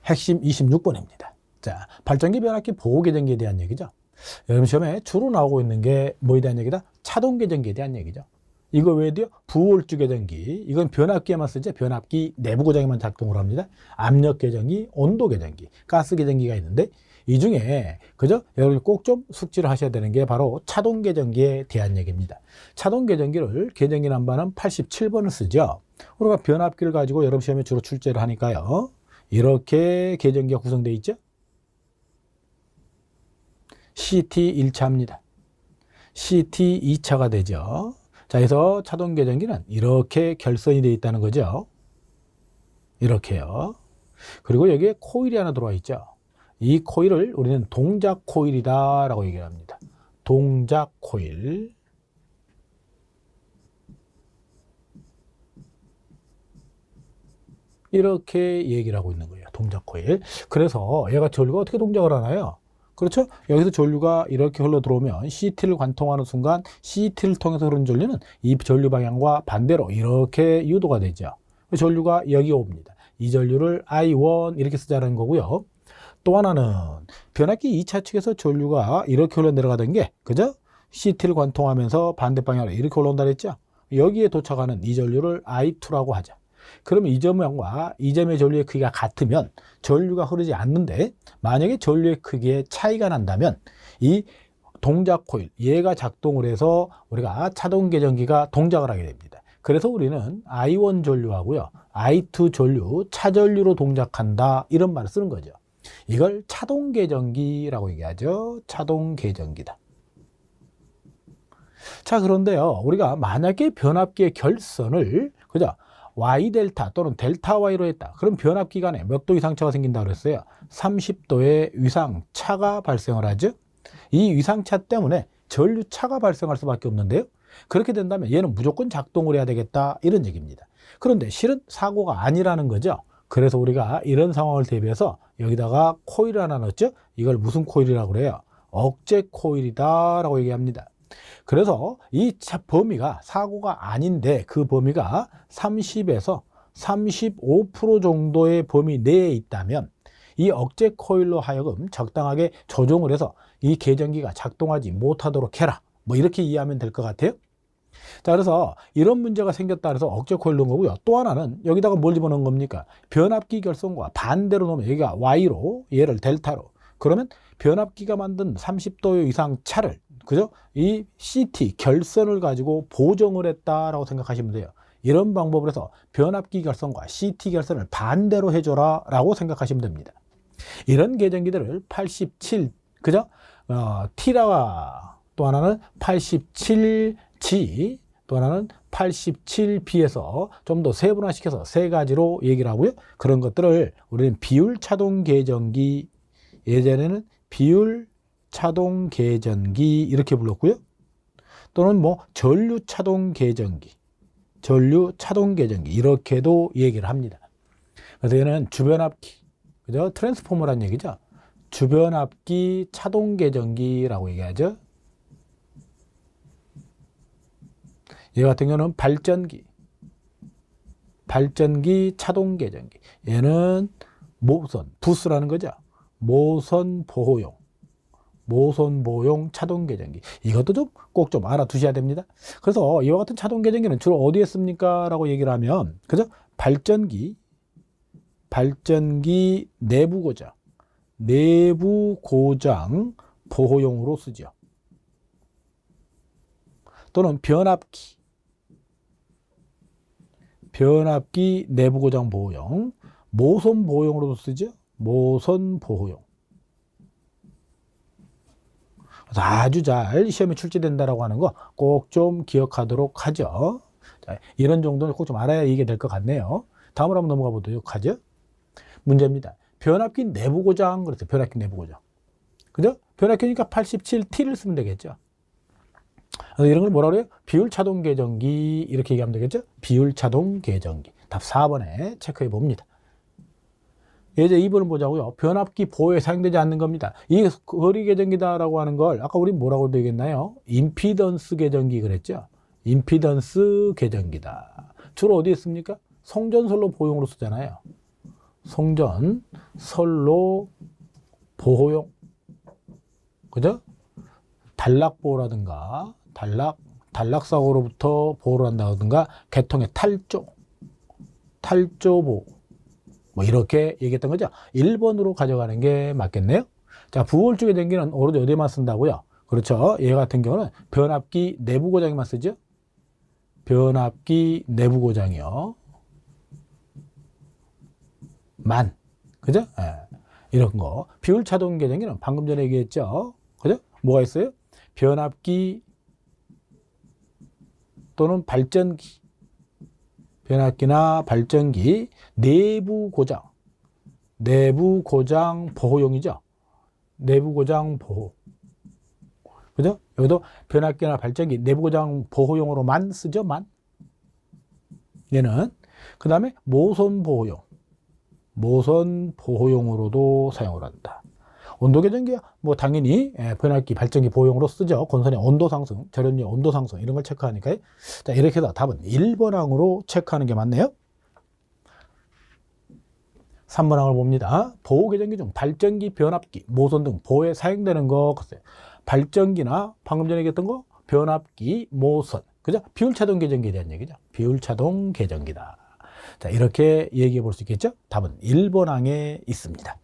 핵심 26번입니다. 자, 발전기 변압기 보호 계정기에 대한 얘기죠. 여러분 시험에 주로 나오고 있는 게 뭐에 대한 얘기다? 차동 계정기에 대한 얘기죠. 이거 외에도요, 부홀주 계정기, 이건 변압기에만 쓰죠. 변압기 내부 고정에만 작동을 합니다. 압력 계정기, 온도 계정기, 가스 계정기가 있는데 이 중에 그죠? 여러분이 꼭 좀 숙지를 하셔야 되는 게 바로 차동 계정기에 대한 얘기입니다. 차동 계정기를 계정기 넘버는 87번을 쓰죠. 우리가 변압기를 가지고 여러분 시험에 주로 출제를 하니까요. 이렇게 계정기가 구성되어 있죠. CT 1차입니다. CT 2차가 되죠. 자, 그래서 차동 계정기는 이렇게 결선이 되어 있다는 거죠. 이렇게요. 그리고 여기에 코일이 하나 들어와 있죠. 이 코일을 우리는 동작 코일이다 라고 얘기를 합니다. 동작 코일. 이렇게 얘기를 하고 있는 거예요. 동작 코일. 그래서 얘가 전류가 어떻게 동작을 하나요? 그렇죠? 여기서 전류가 이렇게 흘러 들어오면 CT를 관통하는 순간 CT를 통해서 흐르는 전류는 이 전류 방향과 반대로 이렇게 유도가 되죠. 전류가 여기 옵니다. 이 전류를 I1 이렇게 쓰자는 거고요. 또 하나는 변압기 2차 측에서 전류가 이렇게 흘러 내려가던 게 그죠? CT를 관통하면서 반대 방향으로 이렇게 올라온다 그랬죠? 여기에 도착하는 이 전류를 I2라고 하죠. 그러면 이 점과 이 점의 전류의 크기가 같으면 전류가 흐르지 않는데 만약에 전류의 크기에 차이가 난다면 이 동작 코일 얘가 작동을 해서 우리가 차동 계정기가 동작을 하게 됩니다. 그래서 우리는 I1 전류하고요 I2 전류, 차전류로 동작한다 이런 말을 쓰는 거죠. 이걸 차동 계정기라고 얘기하죠. 차동 계정기다. 자, 그런데요 우리가 만약에 변압기의 결선을 그죠? Y 델타 또는 델타 Y로 했다. 그럼 변압기간에 몇 도 이상 차가 생긴다고 그랬어요? 30도의 위상차가 발생을 하죠. 이 위상차 때문에 전류차가 발생할 수밖에 없는데요. 그렇게 된다면 얘는 무조건 작동을 해야 되겠다 이런 얘기입니다. 그런데 실은 사고가 아니라는 거죠. 그래서 우리가 이런 상황을 대비해서 여기다가 코일을 하나 넣었죠. 이걸 무슨 코일이라고 그래요? 억제 코일이다 라고 얘기합니다. 그래서 이 범위가 사고가 아닌데 그 범위가 30에서 35% 정도의 범위 내에 있다면 이 억제 코일로 하여금 적당하게 조정을 해서 이 계정기가 작동하지 못하도록 해라. 뭐 이렇게 이해하면 될 것 같아요. 자, 그래서 이런 문제가 생겼다 그래서 억제 코일 넣은 거고요. 또 하나는 여기다가 뭘 집어넣은 겁니까? 변압기 결선과 반대로 놓으면 여기가 Y로 얘를 델타로 그러면 변압기가 만든 30도 이상 차를 그죠? 이 CT 결선을 가지고 보정을 했다라고 생각하시면 돼요. 이런 방법으로 해서 변압기 결선과 CT 결선을 반대로 해줘라 라고 생각하시면 됩니다. 이런 계정기들을 87 그죠? T라와 또 하나는 87G 또 하나는 87B에서 좀 더 세분화시켜서 세 가지로 얘기를 하고요. 그런 것들을 우리는 비율 차동 계정기 예전에는 비율 차동 계전기 이렇게 불렀고요. 또는 뭐 전류 차동 계전기, 전류 차동 계전기 이렇게도 얘기를 합니다. 그래서 얘는 주변압기, 그죠? 트랜스포머란 얘기죠. 주변압기 차동 계전기라고 얘기하죠. 얘 같은 경우는 발전기 차동 계전기. 얘는 모선, 부스라는 거죠. 모선 보호용 차동 계전기. 이것도 좀 꼭 좀 알아두셔야 됩니다. 그래서 이와 같은 차동 계전기는 주로 어디에 씁니까? 라고 얘기를 하면, 그죠? 발전기 내부 고장 보호용으로 쓰죠. 또는 변압기 내부 고장 보호용, 모선 보호용으로도 쓰죠. 모선 보호용. 아주 잘 시험에 출제된다라고 하는 거 꼭 좀 기억하도록 하죠. 자, 이런 정도는 꼭 좀 알아야 이게 될 것 같네요. 다음으로 한번 넘어가 보도록 하죠. 문제입니다. 변압기 내부 고장 그랬어요. 변압기 내부 고장. 그죠? 변압기니까 87T를 쓰면 되겠죠. 이런 걸 뭐라 그래요? 비율 차동 계전기 이렇게 얘기하면 되겠죠? 비율 차동 계전기. 답 4번에 체크해 봅니다. 이제 2번을 보자고요. 변압기 보호에 사용되지 않는 겁니다. 이 거리 계전기다라고 하는 걸 아까 우리 뭐라고 되겠나요? 임피던스 계전기 그랬죠? 임피던스 계전기다. 주로 어디에 씁니까? 송전선로 보용으로 쓰잖아요. 송전, 선로, 보호용, 그죠? 단락보호라든가, 단락사고로부터 보호를 한다든가, 계통의 탈조보호, 뭐 이렇게 얘기했던 거죠. 1번으로 가져가는 게 맞겠네요. 자, 부월주의 전기는 오로지 어디에만 쓴다고요? 그렇죠. 얘 같은 경우는 변압기 내부 고장에만 쓰죠. 변압기 내부 고장이요. 그죠? 예. 이런 거. 비율 차동 계정기는 방금 전에 얘기했죠. 그죠? 뭐가 있어요? 변압기 또는 발전기. 변압기나 발전기 내부 고장 보호용이죠. 내부 고장 보호. 그죠? 여기도 변압기나 발전기 내부 고장 보호용으로만 쓰죠. 얘는. 그 다음에 모선 보호용으로도 사용을 한다. 온도 계정기야 뭐 당연히 변압기 발전기 보호용으로 쓰죠. 건선의 온도 상승, 절연료 온도 상승 이런 걸 체크하니까요. 자, 이렇게 해서 답은 1번 항으로 체크하는 게 맞네요. 3번 항을 봅니다. 보호 계정기 중 발전기, 변압기, 모선 등 보호에 사용되는 거 글쎄요. 발전기나 방금 전에 얘기했던 거 변압기, 모선, 그죠? 비율차동 계정기에 대한 얘기죠. 비율차동 계정기다. 자, 이렇게 얘기해 볼 수 있겠죠? 답은 1번 항에 있습니다.